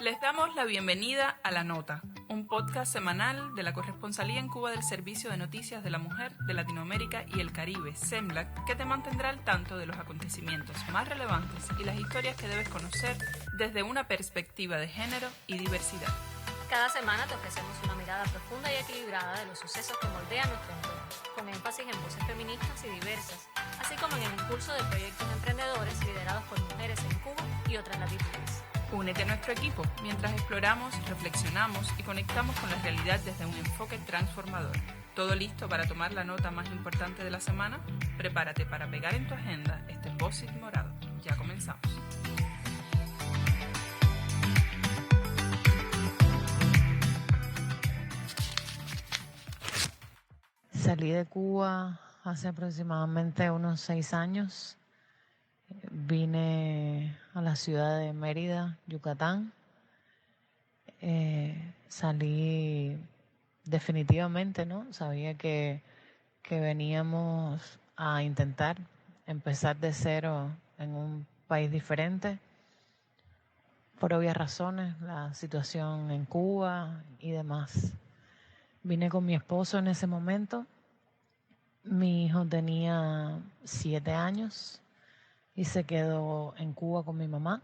Les damos la bienvenida a La Nota, un podcast semanal de la Corresponsalía en Cuba del Servicio de Noticias de la Mujer de Latinoamérica y el Caribe, SEMLAC, que te mantendrá al tanto de los acontecimientos más relevantes y las historias que debes conocer desde una perspectiva de género y diversidad. Cada semana te ofrecemos una mirada profunda y equilibrada de los sucesos que moldean nuestro entorno, con énfasis en voces feministas y diversas, así como en el impulso de proyectos emprendedores liderados por mujeres en Cuba y otras latitudes. Únete a nuestro equipo mientras exploramos, reflexionamos y conectamos con la realidad desde un enfoque transformador. ¿Todo listo para tomar la nota más importante de la semana? Prepárate para pegar en tu agenda este post-it morado. Ya comenzamos. Salí de Cuba hace aproximadamente unos 6 años. Vine a la ciudad de Mérida, Yucatán. Salí definitivamente, ¿no? Sabía que veníamos a intentar empezar de cero en un país diferente. Por obvias razones, la situación en Cuba y demás. Vine con mi esposo en ese momento. Mi hijo tenía 7 años y se quedó en Cuba con mi mamá.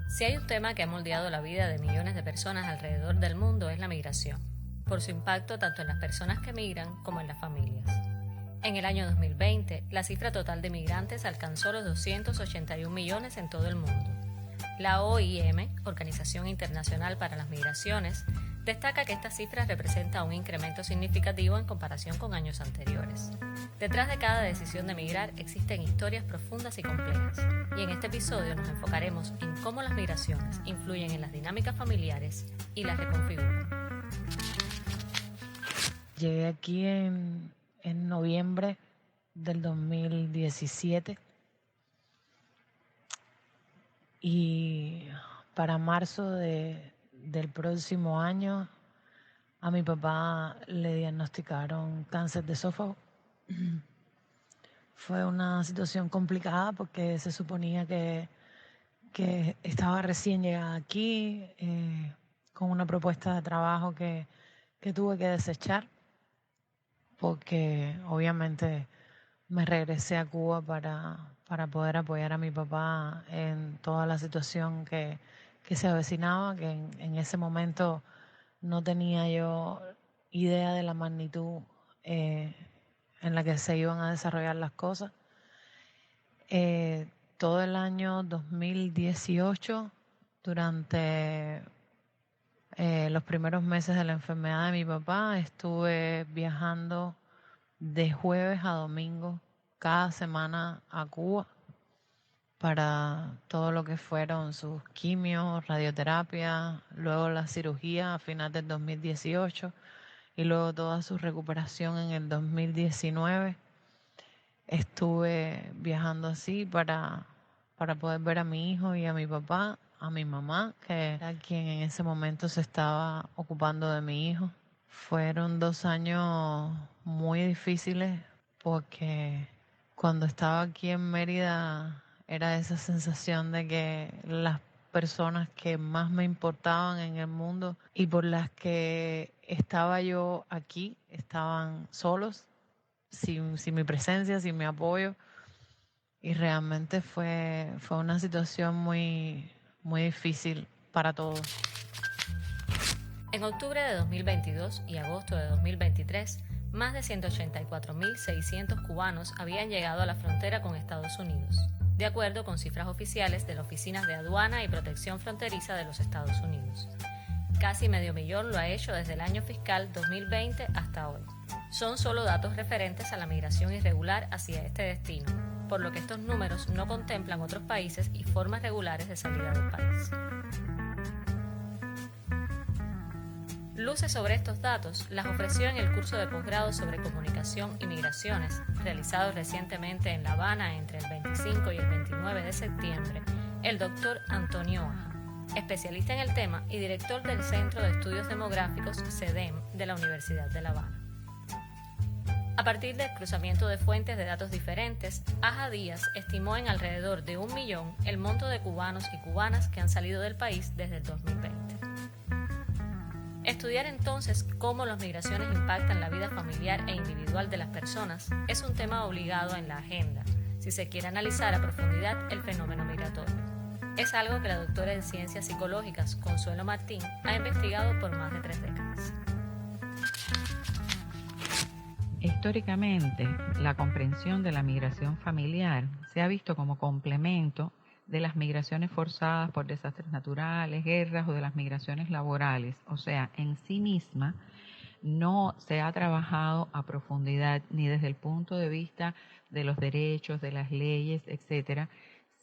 Si hay un tema que ha moldeado la vida de millones de personas alrededor del mundo es la migración, por su impacto tanto en las personas que migran como en las familias. En el año 2020, la cifra total de migrantes alcanzó los 281 millones en todo el mundo. La OIM, Organización Internacional para las Migraciones, destaca que esta cifra representa un incremento significativo en comparación con años anteriores. Detrás de cada decisión de migrar existen historias profundas y complejas, y en este episodio nos enfocaremos en cómo las migraciones influyen en las dinámicas familiares y las reconfiguran. Llegué aquí en noviembre del 2017 y para marzo del próximo año a mi papá le diagnosticaron cáncer de esófago. Fue una situación complicada porque se suponía que estaba recién llegada aquí con una propuesta de trabajo que tuve que desechar porque obviamente me regresé a Cuba para poder apoyar a mi papá en toda la situación que se avecinaba, que en ese momento no tenía yo idea de la magnitud en la que se iban a desarrollar las cosas. Todo el año 2018, durante los primeros meses de la enfermedad de mi papá, estuve viajando de jueves a domingo cada semana a Cuba para todo lo que fueron sus quimios, radioterapia, luego la cirugía a final del 2018 y luego toda su recuperación en el 2019. Estuve viajando así para poder ver a mi hijo y a mi papá, a mi mamá, que era quien en ese momento se estaba ocupando de mi hijo. Fueron 2 años muy difíciles porque cuando estaba aquí en Mérida era esa sensación de que las personas que más me importaban en el mundo y por las que estaba yo aquí estaban solos, sin mi presencia, sin mi apoyo. Y realmente fue una situación muy, muy difícil para todos. En octubre de 2022 y agosto de 2023, más de 184.600 cubanos habían llegado a la frontera con Estados Unidos, de acuerdo con cifras oficiales de las Oficinas de Aduana y Protección Fronteriza de los Estados Unidos. Casi 500.000 lo ha hecho desde el año fiscal 2020 hasta hoy. Son solo datos referentes a la migración irregular hacia este destino, por lo que estos números no contemplan otros países y formas regulares de salida del país. Luces sobre estos datos las ofreció en el curso de posgrado sobre comunicación y migraciones, realizado recientemente en La Habana entre el 25 y el 29 de septiembre, el doctor Antonio Aja, especialista en el tema y director del Centro de Estudios Demográficos, CEDEM, de la Universidad de La Habana. A partir del cruzamiento de fuentes de datos diferentes, Aja Díaz estimó en alrededor de 1 millón el monto de cubanos y cubanas que han salido del país desde el 2020. Estudiar entonces cómo las migraciones impactan la vida familiar e individual de las personas es un tema obligado en la agenda, si se quiere analizar a profundidad el fenómeno migratorio. Es algo que la doctora en Ciencias Psicológicas, Consuelo Martín, ha investigado por más de 3 décadas. Históricamente, la comprensión de la migración familiar se ha visto como complemento de las migraciones forzadas por desastres naturales, guerras o de las migraciones laborales. O sea, en sí misma no se ha trabajado a profundidad ni desde el punto de vista de los derechos, de las leyes, etcétera,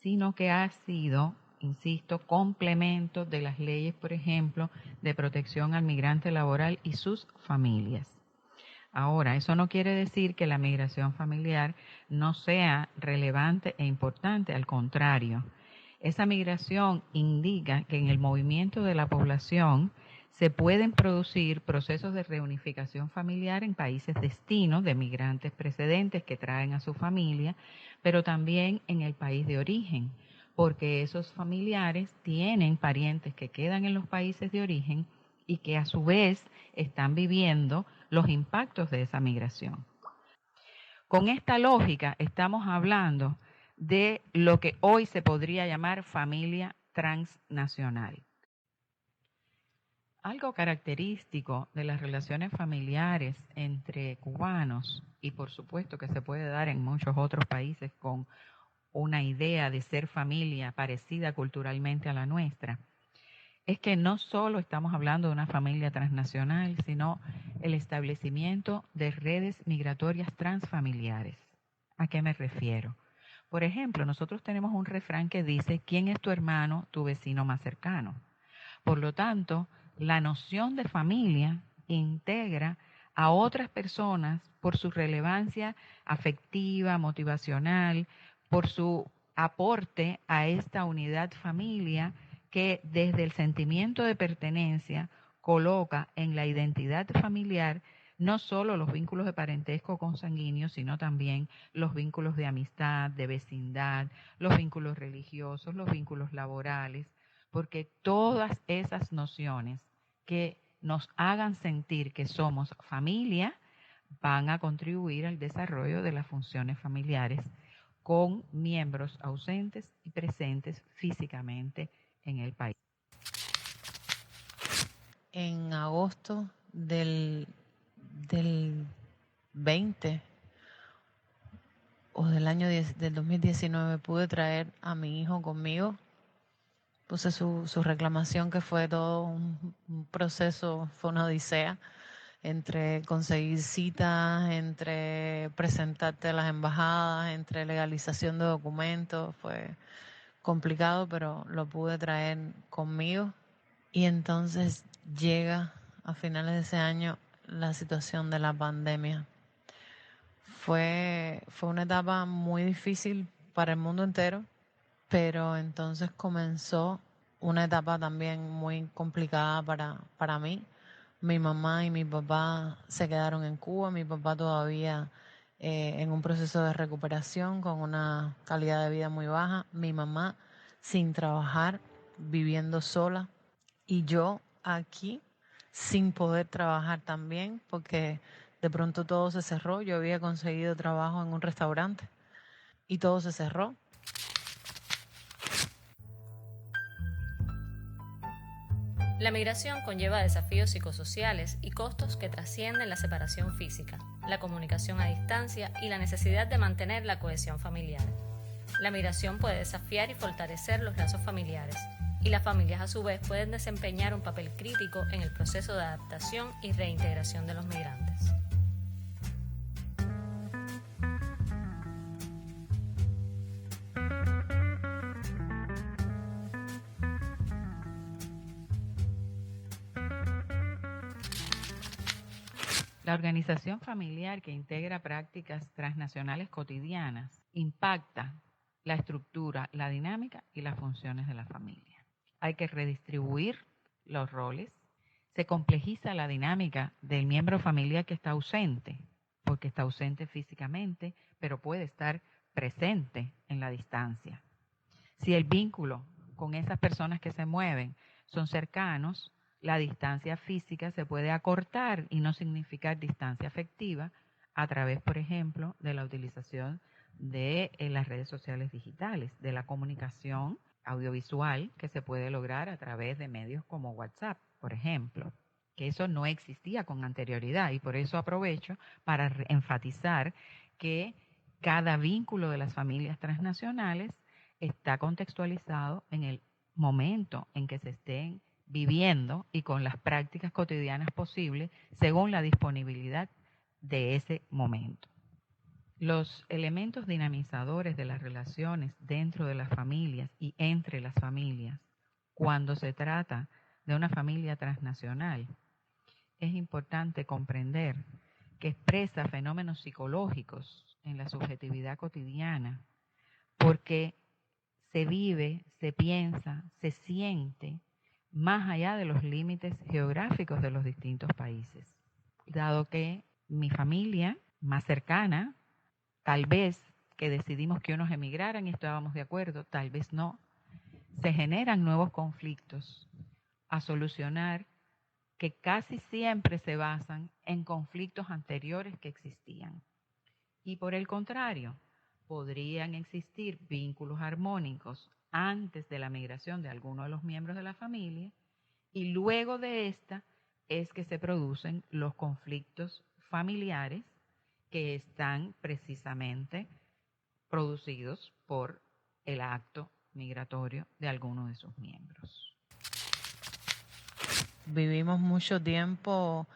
sino que ha sido, insisto, complemento de las leyes, por ejemplo, de protección al migrante laboral y sus familias. Ahora, eso no quiere decir que la migración familiar no sea relevante e importante, al contrario. Esa migración indica que en el movimiento de la población se pueden producir procesos de reunificación familiar en países destino de migrantes precedentes que traen a su familia, pero también en el país de origen, porque esos familiares tienen parientes que quedan en los países de origen y que a su vez están viviendo los impactos de esa migración. Con esta lógica estamos hablando de lo que hoy se podría llamar familia transnacional. Algo característico de las relaciones familiares entre cubanos, y por supuesto que se puede dar en muchos otros países con una idea de ser familia parecida culturalmente a la nuestra, es que no solo estamos hablando de una familia transnacional, sino el establecimiento de redes migratorias transfamiliares. ¿A qué me refiero? Por ejemplo, nosotros tenemos un refrán que dice, ¿quién es tu hermano, tu vecino más cercano? Por lo tanto, la noción de familia integra a otras personas por su relevancia afectiva, motivacional, por su aporte a esta unidad familia que desde el sentimiento de pertenencia coloca en la identidad familiar no solo los vínculos de parentesco consanguíneo, sino también los vínculos de amistad, de vecindad, los vínculos religiosos, los vínculos laborales, porque todas esas nociones que nos hagan sentir que somos familia van a contribuir al desarrollo de las funciones familiares con miembros ausentes y presentes físicamente en el país. En agosto del 20 o del 2019 pude traer a mi hijo conmigo. Puse su reclamación, que fue todo un proceso, fue una odisea, entre conseguir citas, entre presentarte a las embajadas, entre legalización de documentos. Fue complicado, pero lo pude traer conmigo. Y entonces llega a finales de ese año la situación de la pandemia. Fue una etapa muy difícil para el mundo entero, pero entonces comenzó una etapa también muy complicada para mí. Mi mamá y mi papá se quedaron en Cuba, mi papá todavía en un proceso de recuperación con una calidad de vida muy baja, mi mamá sin trabajar, viviendo sola, y yo aquí sin poder trabajar también, porque de pronto todo se cerró. Yo había conseguido trabajo en un restaurante y todo se cerró. La migración conlleva desafíos psicosociales y costos que trascienden la separación física, la comunicación a distancia y la necesidad de mantener la cohesión familiar. La migración puede desafiar y fortalecer los lazos familiares, y las familias a su vez pueden desempeñar un papel crítico en el proceso de adaptación y reintegración de los migrantes. La organización familiar, que integra prácticas transnacionales cotidianas, impacta la estructura, la dinámica y las funciones de la familia. Hay que redistribuir los roles, se complejiza la dinámica del miembro familiar que está ausente. porque está ausente físicamente, pero puede estar presente en la distancia. Si el vínculo con esas personas que se mueven son cercanos, la distancia física se puede acortar y no significar distancia afectiva a través, por ejemplo, de la utilización de las redes sociales digitales, de la comunicación audiovisual que se puede lograr a través de medios como WhatsApp, por ejemplo, que eso no existía con anterioridad, y por eso aprovecho para enfatizar que cada vínculo de las familias transnacionales está contextualizado en el momento en que se estén viviendo y con las prácticas cotidianas posibles según la disponibilidad de ese momento. Los elementos dinamizadores de las relaciones dentro de las familias y entre las familias, cuando se trata de una familia transnacional, es importante comprender que expresa fenómenos psicológicos en la subjetividad cotidiana, porque se vive, se piensa, se siente más allá de los límites geográficos de los distintos países. Dado que mi familia más cercana, tal vez que decidimos que unos emigraran y estábamos de acuerdo, tal vez no, se generan nuevos conflictos a solucionar que casi siempre se basan en conflictos anteriores que existían. Y por el contrario, podrían existir vínculos armónicos antes de la migración de alguno de los miembros de la familia, y luego de esta es que se producen los conflictos familiares que están precisamente producidos por el acto migratorio de alguno de sus miembros. Vivimos mucho tiempo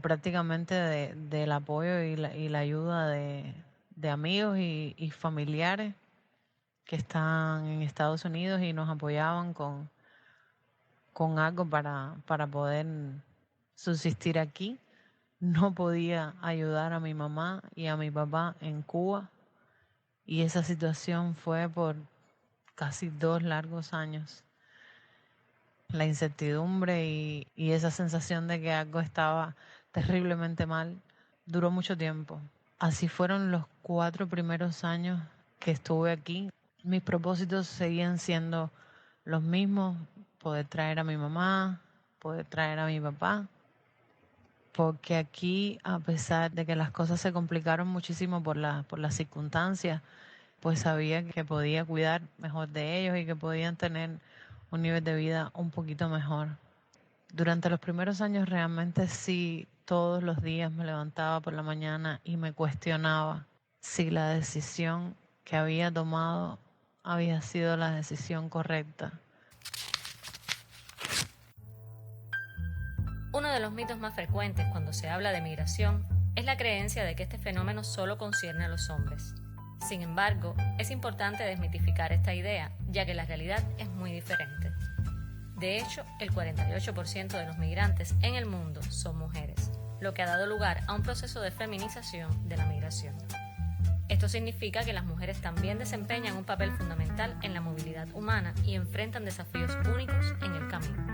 prácticamente del apoyo y la ayuda de amigos y familiares que están en Estados Unidos y nos apoyaban con algo para poder subsistir aquí. No podía ayudar a mi mamá y a mi papá en Cuba, y esa situación fue por casi 2 largos años. La incertidumbre y esa sensación de que algo estaba terriblemente mal duró mucho tiempo. Así fueron los 4 primeros años que estuve aquí. Mis propósitos seguían siendo los mismos: poder traer a mi mamá, poder traer a mi papá, porque aquí, a pesar de que las cosas se complicaron muchísimo por las circunstancias, pues sabía que podía cuidar mejor de ellos y que podían tener un nivel de vida un poquito mejor. Durante los primeros años realmente sí, todos los días me levantaba por la mañana y me cuestionaba si la decisión que había tomado había sido la decisión correcta. Uno de los mitos más frecuentes cuando se habla de migración es la creencia de que este fenómeno solo concierne a los hombres. Sin embargo, es importante desmitificar esta idea, ya que la realidad es muy diferente. De hecho, el 48% de los migrantes en el mundo son mujeres, lo que ha dado lugar a un proceso de feminización de la migración. Esto significa que las mujeres también desempeñan un papel fundamental en la movilidad humana y enfrentan desafíos únicos en el camino.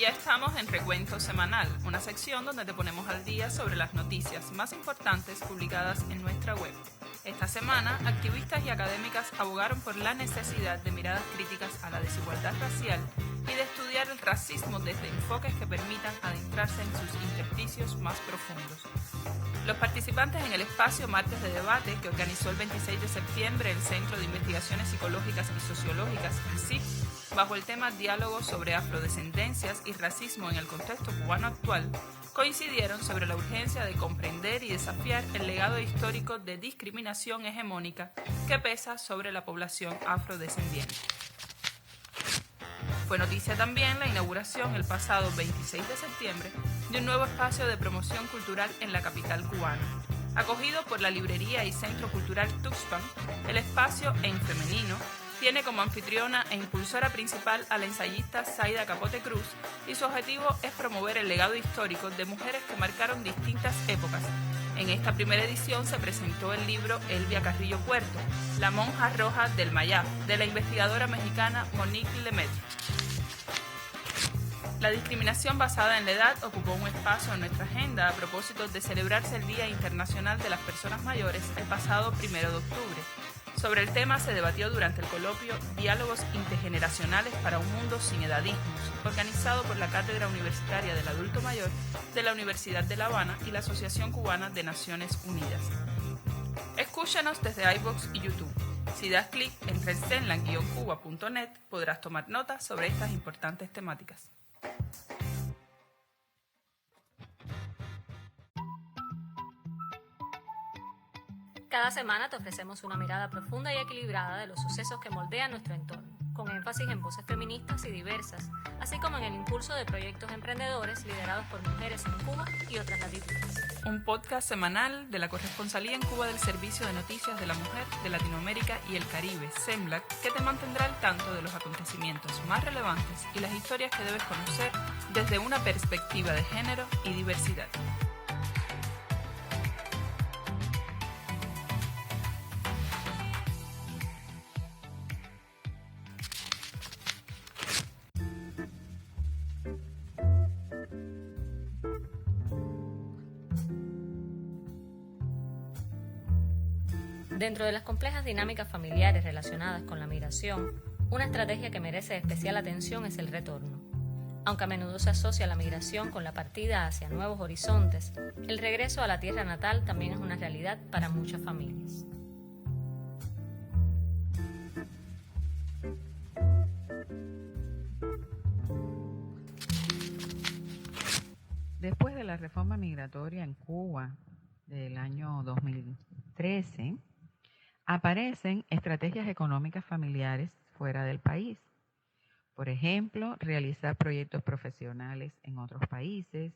Estamos en Recuento Semanal, una sección donde te ponemos al día sobre las noticias más importantes publicadas en nuestra web. Esta semana, activistas y académicas abogaron por la necesidad de miradas críticas a la desigualdad racial y de estudiar el racismo desde enfoques que permitan adentrarse en sus intersticios más profundos. Los participantes en el espacio Martes de Debate, que organizó el 26 de septiembre el Centro de Investigaciones Psicológicas y Sociológicas, el CIP, bajo el tema Diálogo sobre afrodescendencias y racismo en el contexto cubano actual, coincidieron sobre la urgencia de comprender y desafiar el legado histórico de discriminación hegemónica que pesa sobre la población afrodescendiente. Fue noticia también la inauguración el pasado 26 de septiembre de un nuevo espacio de promoción cultural en la capital cubana. Acogido por la librería y Centro Cultural Tuxpan, el espacio en femenino tiene como anfitriona e impulsora principal a la ensayista Zaida Capote Cruz, y su objetivo es promover el legado histórico de mujeres que marcaron distintas épocas, En esta primera edición se presentó el libro Elvia Carrillo Puerto, La monja roja del Mayab, de la investigadora mexicana Monique Lemaitre. La discriminación basada en la edad ocupó un espacio en nuestra agenda a propósito de celebrarse el Día Internacional de las Personas Mayores el pasado 1 de octubre. Sobre el tema se debatió durante el coloquio Diálogos Intergeneracionales para un Mundo sin Edadismos, organizado por la Cátedra Universitaria del Adulto Mayor de la Universidad de La Habana y la Asociación Cubana de Naciones Unidas. Escúchanos desde iVoox y YouTube. Si das clic en cenlan-cuba.net podrás tomar notas sobre estas importantes temáticas. Cada semana te ofrecemos una mirada profunda y equilibrada de los sucesos que moldean nuestro entorno, con énfasis en voces feministas y diversas, así como en el impulso de proyectos emprendedores liderados por mujeres en Cuba y otras latitudes. Un podcast semanal de la corresponsalía en Cuba del Servicio de Noticias de la Mujer de Latinoamérica y el Caribe, SEMLAC, que te mantendrá al tanto de los acontecimientos más relevantes y las historias que debes conocer desde una perspectiva de género y diversidad. Dentro de las complejas dinámicas familiares relacionadas con la migración, una estrategia que merece especial atención es el retorno. Aunque a menudo se asocia la migración con la partida hacia nuevos horizontes, el regreso a la tierra natal también es una realidad para muchas familias. Después de la reforma migratoria en Cuba del año 2013, aparecen estrategias económicas familiares fuera del país. Por ejemplo, realizar proyectos profesionales en otros países,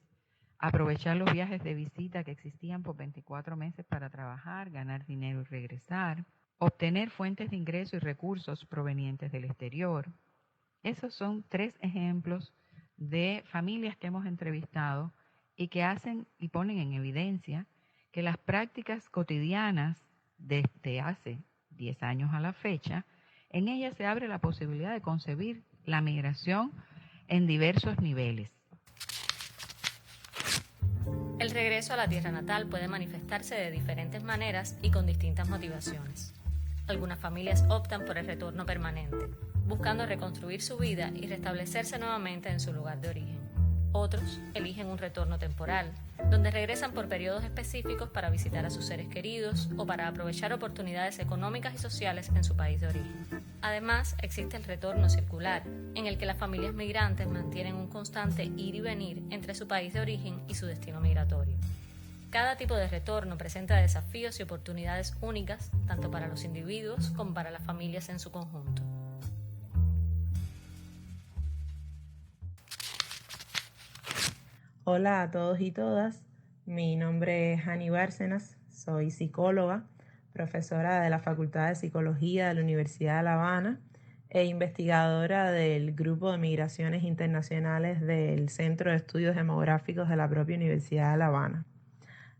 aprovechar los viajes de visita que existían por 24 meses para trabajar, ganar dinero y regresar, obtener fuentes de ingreso y recursos provenientes del exterior. Esos son 3 ejemplos de familias que hemos entrevistado y que hacen y ponen en evidencia que las prácticas cotidianas desde hace 10 años a la fecha, en ellas se abre la posibilidad de concebir la migración en diversos niveles. El regreso a la tierra natal puede manifestarse de diferentes maneras y con distintas motivaciones. Algunas familias optan por el retorno permanente, buscando reconstruir su vida y restablecerse nuevamente en su lugar de origen. Otros eligen un retorno temporal, donde regresan por periodos específicos para visitar a sus seres queridos o para aprovechar oportunidades económicas y sociales en su país de origen. Además, existe el retorno circular, en el que las familias migrantes mantienen un constante ir y venir entre su país de origen y su destino migratorio. Cada tipo de retorno presenta desafíos y oportunidades únicas, tanto para los individuos como para las familias en su conjunto. Hola a todos y todas, mi nombre es Hani Bárcenas, soy psicóloga, profesora de la Facultad de Psicología de la Universidad de La Habana e investigadora del Grupo de Migraciones Internacionales del Centro de Estudios Demográficos de la propia Universidad de La Habana.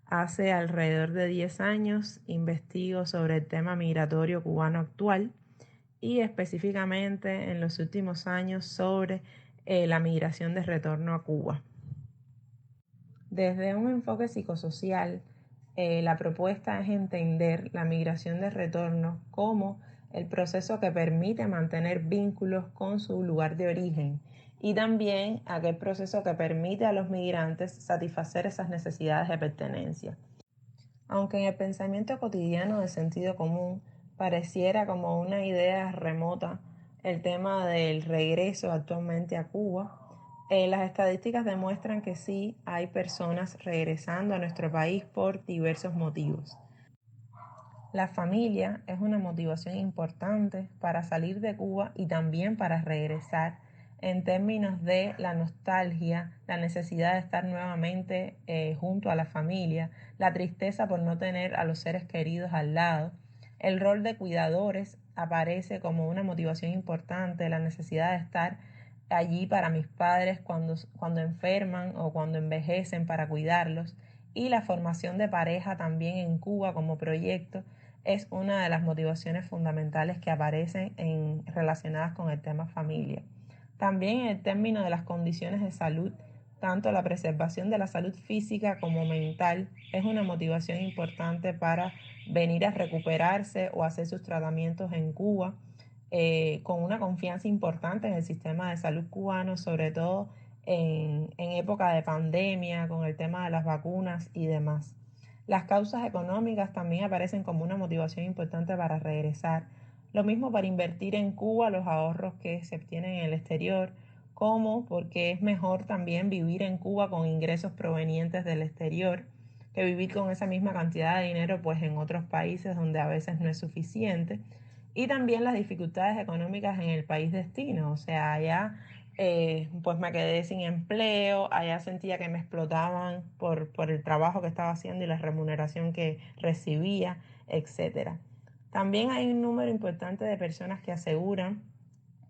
Hace alrededor de 10 años investigo sobre el tema migratorio cubano actual y específicamente en los últimos años sobre la migración de retorno a Cuba. Desde un enfoque psicosocial, la propuesta es entender la migración de retorno como el proceso que permite mantener vínculos con su lugar de origen y también aquel proceso que permite a los migrantes satisfacer esas necesidades de pertenencia. Aunque en el pensamiento cotidiano de sentido común pareciera como una idea remota el tema del regreso actualmente a Cuba, las estadísticas demuestran que sí hay personas regresando a nuestro país por diversos motivos. La familia es una motivación importante para salir de Cuba y también para regresar en términos de la nostalgia, la necesidad de estar nuevamente junto a la familia, la tristeza por no tener a los seres queridos al lado. El rol de cuidadores aparece como una motivación importante, la necesidad de estar allí para mis padres cuando enferman o cuando envejecen para cuidarlos. y la formación de pareja también en Cuba como proyecto es una de las motivaciones fundamentales que aparecen relacionadas con el tema familia. También en el término de las condiciones de salud, tanto la preservación de la salud física como mental es una motivación importante para venir a recuperarse o hacer sus tratamientos en Cuba, con una confianza importante en el sistema de salud cubano, sobre todo en época de pandemia, con el tema de las vacunas y demás. Las causas económicas también aparecen como una motivación importante para regresar. Lo mismo para invertir en Cuba los ahorros que se obtienen en el exterior, como porque es mejor también vivir en Cuba con ingresos provenientes del exterior que vivir con esa misma cantidad de dinero pues en otros países donde a veces no es suficiente. Y también las dificultades económicas en el país destino, o sea, allá pues me quedé sin empleo, allá sentía que me explotaban por el trabajo que estaba haciendo y la remuneración que recibía, etcétera. También hay un número importante de personas que aseguran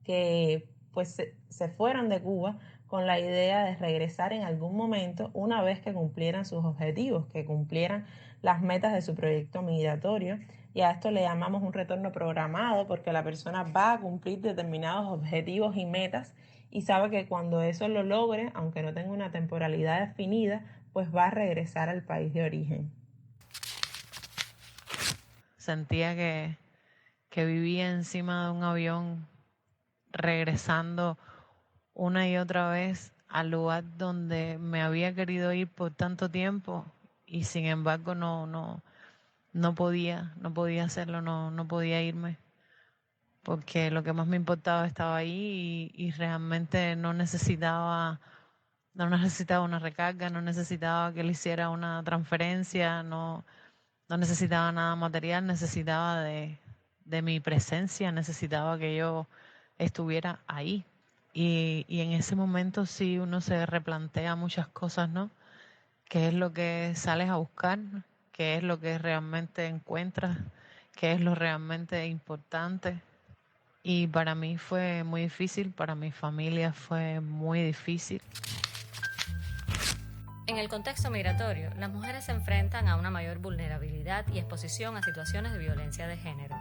que pues se fueron de Cuba con la idea de regresar en algún momento una vez que cumplieran sus objetivos, que cumplieran las metas de su proyecto migratorio. Y a esto le llamamos un retorno programado porque la persona va a cumplir determinados objetivos y metas y sabe que cuando eso lo logre, aunque no tenga una temporalidad definida, pues va a regresar al país de origen. Sentía que vivía encima de un avión regresando una y otra vez al lugar donde me había querido ir por tanto tiempo y sin embargo no podía hacerlo, no podía irme porque lo que más me importaba estaba ahí y realmente no necesitaba una recarga, no necesitaba que le hiciera una transferencia, no necesitaba nada material, necesitaba de mi presencia, necesitaba que yo estuviera ahí. Y en ese momento sí uno se replantea muchas cosas, ¿no? ¿Qué es lo que sales a buscar? ¿Qué es lo que realmente encuentras? ¿Qué es lo realmente importante? Y para mí fue muy difícil, para mi familia fue muy difícil. En el contexto migratorio, las mujeres se enfrentan a una mayor vulnerabilidad y exposición a situaciones de violencia de género.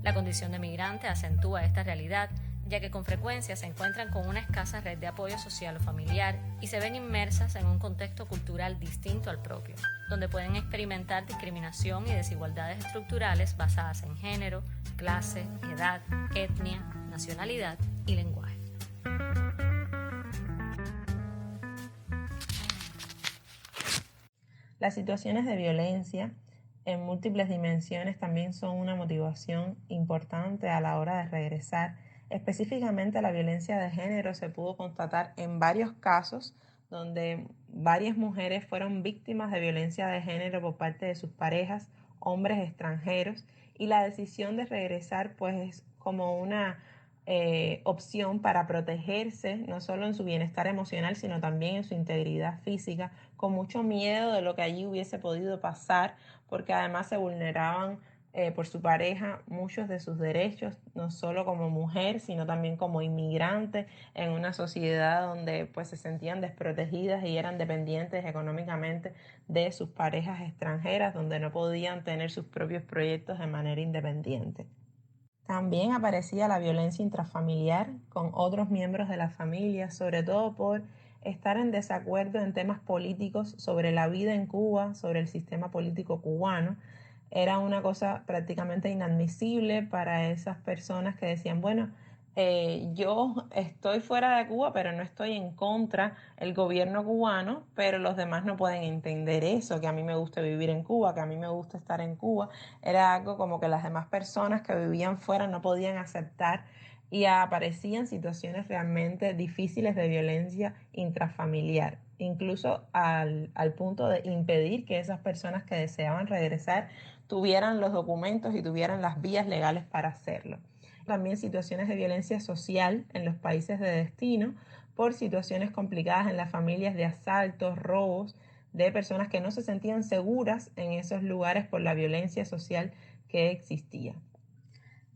La condición de migrante acentúa esta realidad, ya que con frecuencia se encuentran con una escasa red de apoyo social o familiar y se ven inmersas en un contexto cultural distinto al propio, donde pueden experimentar discriminación y desigualdades estructurales basadas en género, clase, edad, etnia, nacionalidad y lenguaje. Las situaciones de violencia en múltiples dimensiones también son una motivación importante a la hora de regresar. Específicamente la violencia de género se pudo constatar en varios casos donde varias mujeres fueron víctimas de violencia de género por parte de sus parejas, hombres extranjeros, y la decisión de regresar pues es como una opción para protegerse, no solo en su bienestar emocional, sino también en su integridad física, con mucho miedo de lo que allí hubiese podido pasar, porque además se vulneraban por su pareja muchos de sus derechos, no solo como mujer, sino también como inmigrante en una sociedad donde pues se sentían desprotegidas y eran dependientes económicamente de sus parejas extranjeras, donde no podían tener sus propios proyectos de manera independiente. También aparecía la violencia intrafamiliar con otros miembros de la familia, sobre todo por estar en desacuerdo en temas políticos sobre la vida en Cuba, sobre el sistema político cubano. Era una cosa prácticamente inadmisible para esas personas que decían, bueno, yo estoy fuera de Cuba, pero no estoy en contra del gobierno cubano, pero los demás no pueden entender eso, que a mí me gusta vivir en Cuba, que a mí me gusta estar en Cuba. Era algo como que las demás personas que vivían fuera no podían aceptar y aparecían situaciones realmente difíciles de violencia intrafamiliar, incluso al punto de impedir que esas personas que deseaban regresar tuvieran los documentos y tuvieran las vías legales para hacerlo. También situaciones de violencia social en los países de destino por situaciones complicadas en las familias de asaltos, robos, de personas que no se sentían seguras en esos lugares por la violencia social que existía.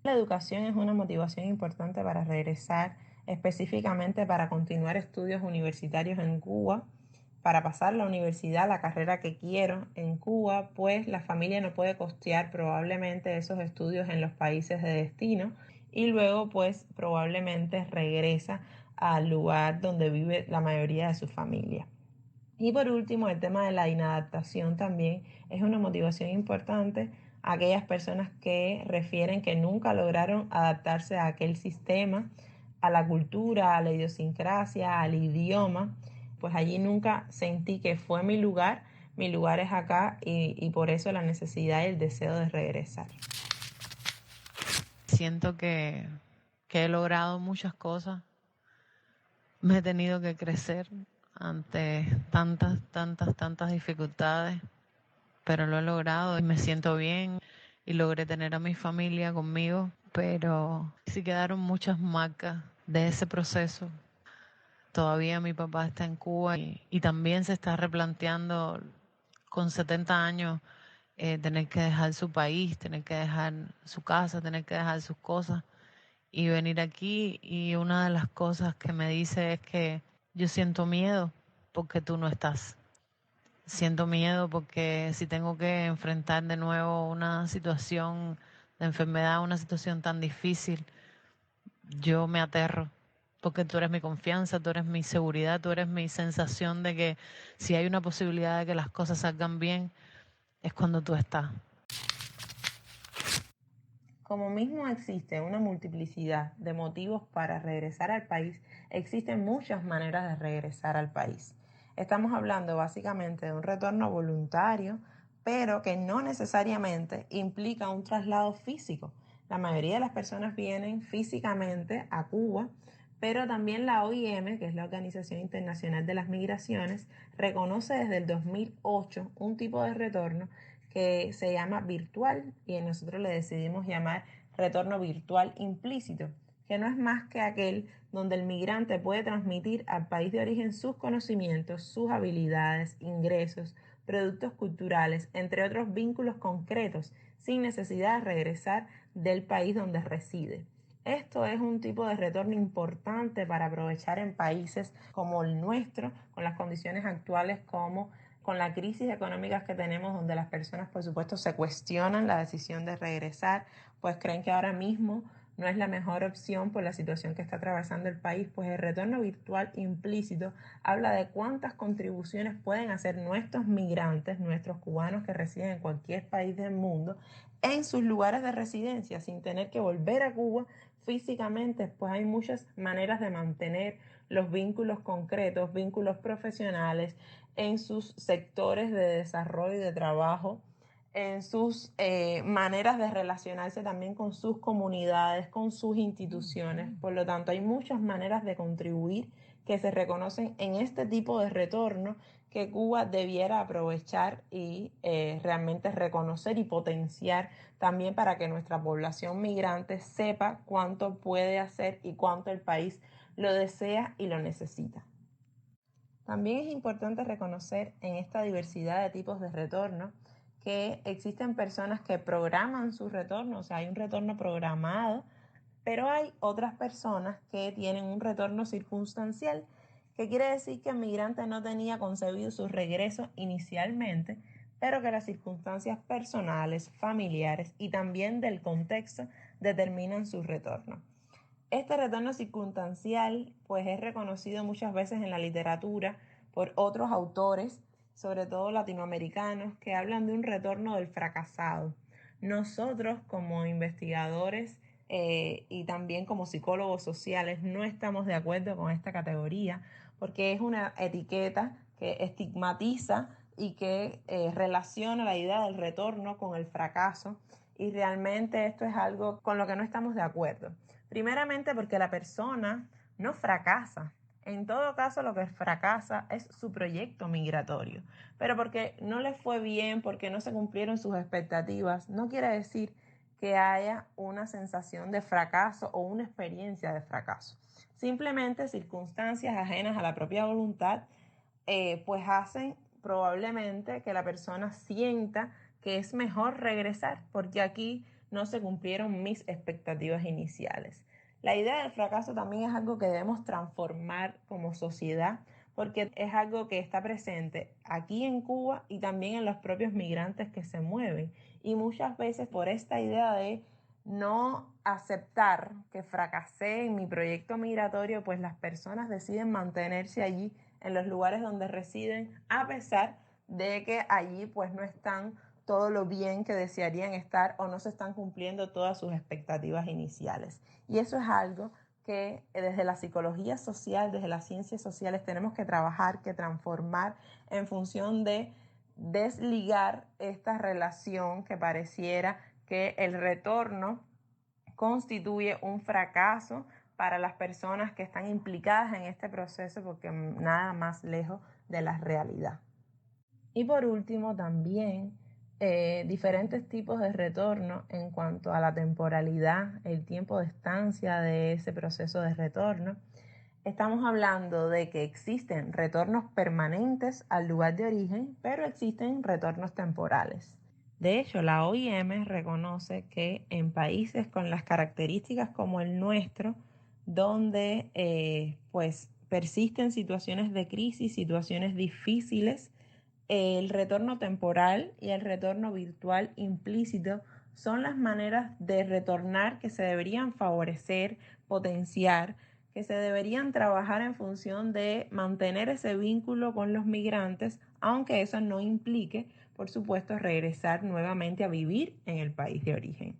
La educación es una motivación importante para regresar, específicamente para continuar estudios universitarios en Cuba. para pasar la universidad, la carrera que quiero en Cuba, pues la familia no puede costear probablemente esos estudios en los países de destino y luego pues probablemente regresa al lugar donde vive la mayoría de su familia. Y por último, el tema de la inadaptación también es una motivación importante a aquellas personas que refieren que nunca lograron adaptarse a aquel sistema, a la cultura, a la idiosincrasia, al idioma. Pues allí nunca sentí que fue mi lugar es acá y por eso la necesidad y el deseo de regresar. Siento que he logrado muchas cosas, me he tenido que crecer ante tantas dificultades, pero lo he logrado y me siento bien y logré tener a mi familia conmigo, pero sí quedaron muchas marcas de ese proceso. Todavía mi papá está en Cuba y también se está replanteando con 70 años tener que dejar su país, tener que dejar su casa, tener que dejar sus cosas y venir aquí. Y una de las cosas que me dice es que yo siento miedo porque tú no estás. Siento miedo porque si tengo que enfrentar de nuevo una situación de enfermedad, una situación tan difícil, yo me aterro. Porque tú eres mi confianza, tú eres mi seguridad, tú eres mi sensación de que si hay una posibilidad de que las cosas salgan bien, es cuando tú estás. Como mismo existe una multiplicidad de motivos para regresar al país, existen muchas maneras de regresar al país. Estamos hablando básicamente de un retorno voluntario, pero que no necesariamente implica un traslado físico. La mayoría de las personas vienen físicamente a Cuba, pero también la OIM, que es la Organización Internacional de las Migraciones, reconoce desde el 2008 un tipo de retorno que se llama virtual y nosotros le decidimos llamar retorno virtual implícito, que no es más que aquel donde el migrante puede transmitir al país de origen sus conocimientos, sus habilidades, ingresos, productos culturales, entre otros vínculos concretos, sin necesidad de regresar del país donde reside. Esto es un tipo de retorno importante para aprovechar en países como el nuestro, con las condiciones actuales como con la crisis económica que tenemos, donde las personas, por supuesto, se cuestionan la decisión de regresar, pues creen que ahora mismo no es la mejor opción por la situación que está atravesando el país, pues el retorno virtual implícito habla de cuántas contribuciones pueden hacer nuestros migrantes, nuestros cubanos que residen en cualquier país del mundo, en sus lugares de residencia, sin tener que volver a Cuba físicamente. Pues hay muchas maneras de mantener los vínculos concretos, vínculos profesionales, en sus sectores de desarrollo y de trabajo, en sus maneras de relacionarse también con sus comunidades, con sus instituciones. Por lo tanto, hay muchas maneras de contribuir que se reconocen en este tipo de retorno que Cuba debiera aprovechar y realmente reconocer y potenciar también para que nuestra población migrante sepa cuánto puede hacer y cuánto el país lo desea y lo necesita. También es importante reconocer en esta diversidad de tipos de retorno que existen personas que programan su retorno, o sea, hay un retorno programado, pero hay otras personas que tienen un retorno circunstancial, que quiere decir que el migrante no tenía concebido su regreso inicialmente, pero que las circunstancias personales, familiares y también del contexto determinan su retorno. Este retorno circunstancial pues es reconocido muchas veces en la literatura por otros autores, sobre todo latinoamericanos, que hablan de un retorno del fracasado. Nosotros como investigadores y también como psicólogos sociales no estamos de acuerdo con esta categoría porque es una etiqueta que estigmatiza y que relaciona la idea del retorno con el fracaso, y realmente esto es algo con lo que no estamos de acuerdo. Primeramente porque la persona no fracasa. En todo caso, lo que fracasa es su proyecto migratorio. Pero porque no le fue bien, porque no se cumplieron sus expectativas, no quiere decir que haya una sensación de fracaso o una experiencia de fracaso. Simplemente circunstancias ajenas a la propia voluntad pues hacen probablemente que la persona sienta que es mejor regresar porque aquí no se cumplieron mis expectativas iniciales. La idea del fracaso también es algo que debemos transformar como sociedad, porque es algo que está presente aquí en Cuba y también en los propios migrantes que se mueven. Y muchas veces por esta idea de no aceptar que fracasé en mi proyecto migratorio, pues las personas deciden mantenerse allí en los lugares donde residen, a pesar de que allí pues no están todo lo bien que desearían estar o no se están cumpliendo todas sus expectativas iniciales. Y eso es algo que desde la psicología social, desde las ciencias sociales, tenemos que trabajar, que transformar en función de desligar esta relación que pareciera que el retorno constituye un fracaso para las personas que están implicadas en este proceso, porque nada más lejos de la realidad. Y por último, también diferentes tipos de retorno en cuanto a la temporalidad, el tiempo de estancia de ese proceso de retorno. Estamos hablando de que existen retornos permanentes al lugar de origen, pero existen retornos temporales. De hecho, la OIM reconoce que en países con las características como el nuestro, donde pues persisten situaciones de crisis, situaciones difíciles, el retorno temporal y el retorno virtual implícito son las maneras de retornar que se deberían favorecer, potenciar, que se deberían trabajar en función de mantener ese vínculo con los migrantes, aunque eso no implique, por supuesto, regresar nuevamente a vivir en el país de origen.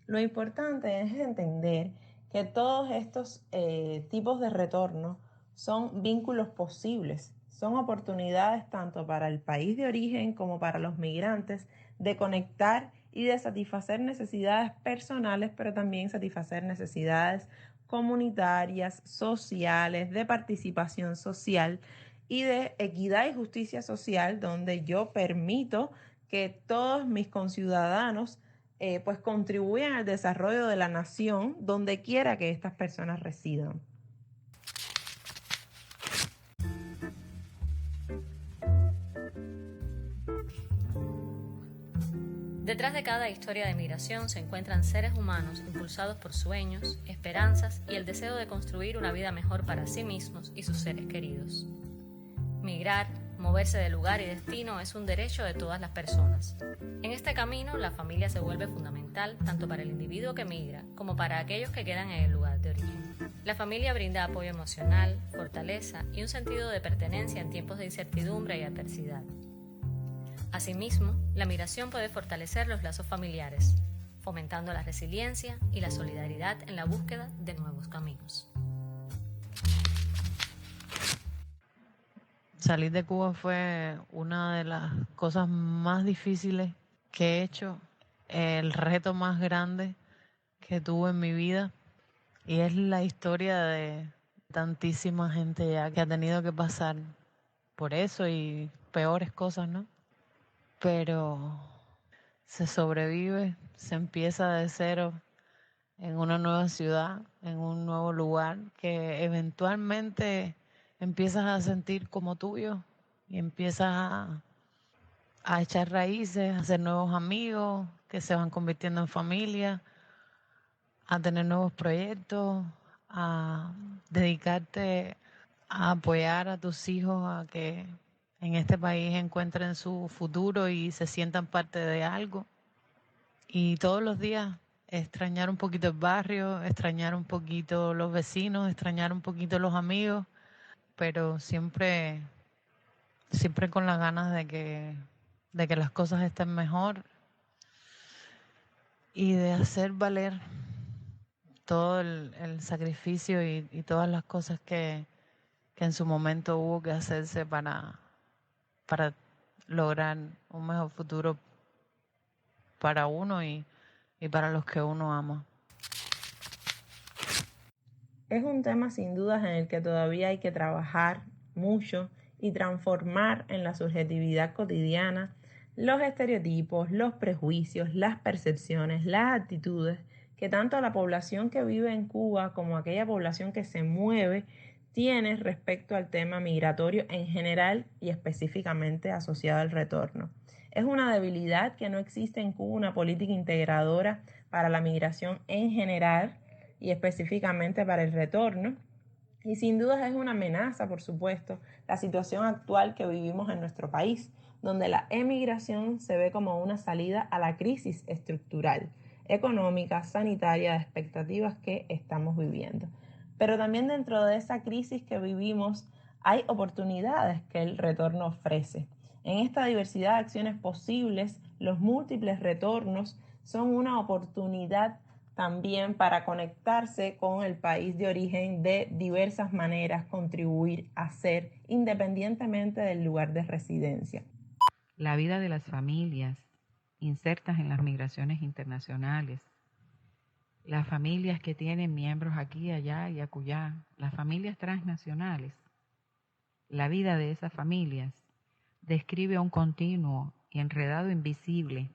Lo importante es entender que todos estos tipos de retorno son vínculos posibles, son oportunidades tanto para el país de origen como para los migrantes de conectar y de satisfacer necesidades personales, pero también satisfacer necesidades comunitarias, sociales, de participación social y de equidad y justicia social, donde yo permito que todos mis conciudadanos pues contribuyan al desarrollo de la nación donde quiera que estas personas residan. Detrás de cada historia de migración se encuentran seres humanos impulsados por sueños, esperanzas y el deseo de construir una vida mejor para sí mismos y sus seres queridos. Migrar, moverse de lugar y destino es un derecho de todas las personas. En este camino, la familia se vuelve fundamental tanto para el individuo que migra como para aquellos que quedan en el lugar de origen. La familia brinda apoyo emocional, fortaleza y un sentido de pertenencia en tiempos de incertidumbre y adversidad. Asimismo, la migración puede fortalecer los lazos familiares, fomentando la resiliencia y la solidaridad en la búsqueda de nuevos caminos. Salir de Cuba fue una de las cosas más difíciles que he hecho, el reto más grande que tuve en mi vida, y es la historia de tantísima gente ya que ha tenido que pasar por eso y peores cosas, ¿no? Pero se sobrevive, se empieza de cero en una nueva ciudad, en un nuevo lugar que eventualmente empiezas a sentir como tuyo y empiezas a echar raíces, a hacer nuevos amigos que se van convirtiendo en familia, a tener nuevos proyectos, a dedicarte a apoyar a tus hijos a que en este país encuentren su futuro y se sientan parte de algo. Y todos los días extrañar un poquito el barrio, extrañar un poquito los vecinos, extrañar un poquito los amigos, pero siempre con las ganas de que las cosas estén mejor y de hacer valer todo el sacrificio y todas las cosas que en su momento hubo que hacerse para lograr un mejor futuro para uno y para los que uno ama. Es un tema sin dudas en el que todavía hay que trabajar mucho y transformar en la subjetividad cotidiana los estereotipos, los prejuicios, las percepciones, las actitudes que tanto la población que vive en Cuba como aquella población que se mueve tiene respecto al tema migratorio en general y específicamente asociado al retorno. Es una debilidad que no existe en Cuba una política integradora para la migración en general y específicamente para el retorno. Y sin duda es una amenaza, por supuesto, la situación actual que vivimos en nuestro país, donde la emigración se ve como una salida a la crisis estructural, económica, sanitaria, de expectativas que estamos viviendo. Pero también dentro de esa crisis que vivimos hay oportunidades que el retorno ofrece. En esta diversidad de acciones posibles, los múltiples retornos son una oportunidad también para conectarse con el país de origen de diversas maneras, contribuir a ser independientemente del lugar de residencia. La vida de las familias insertas en las migraciones internacionales, las familias que tienen miembros aquí, allá y acullá, las familias transnacionales, la vida de esas familias describe un continuo y enredado invisible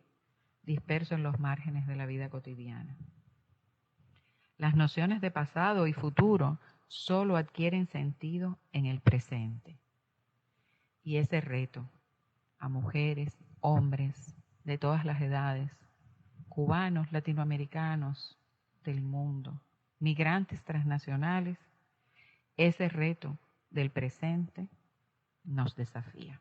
disperso en los márgenes de la vida cotidiana. Las nociones de pasado y futuro solo adquieren sentido en el presente. Y ese reto a mujeres, hombres de todas las edades, cubanos, latinoamericanos del mundo, migrantes transnacionales, ese reto del presente nos desafía.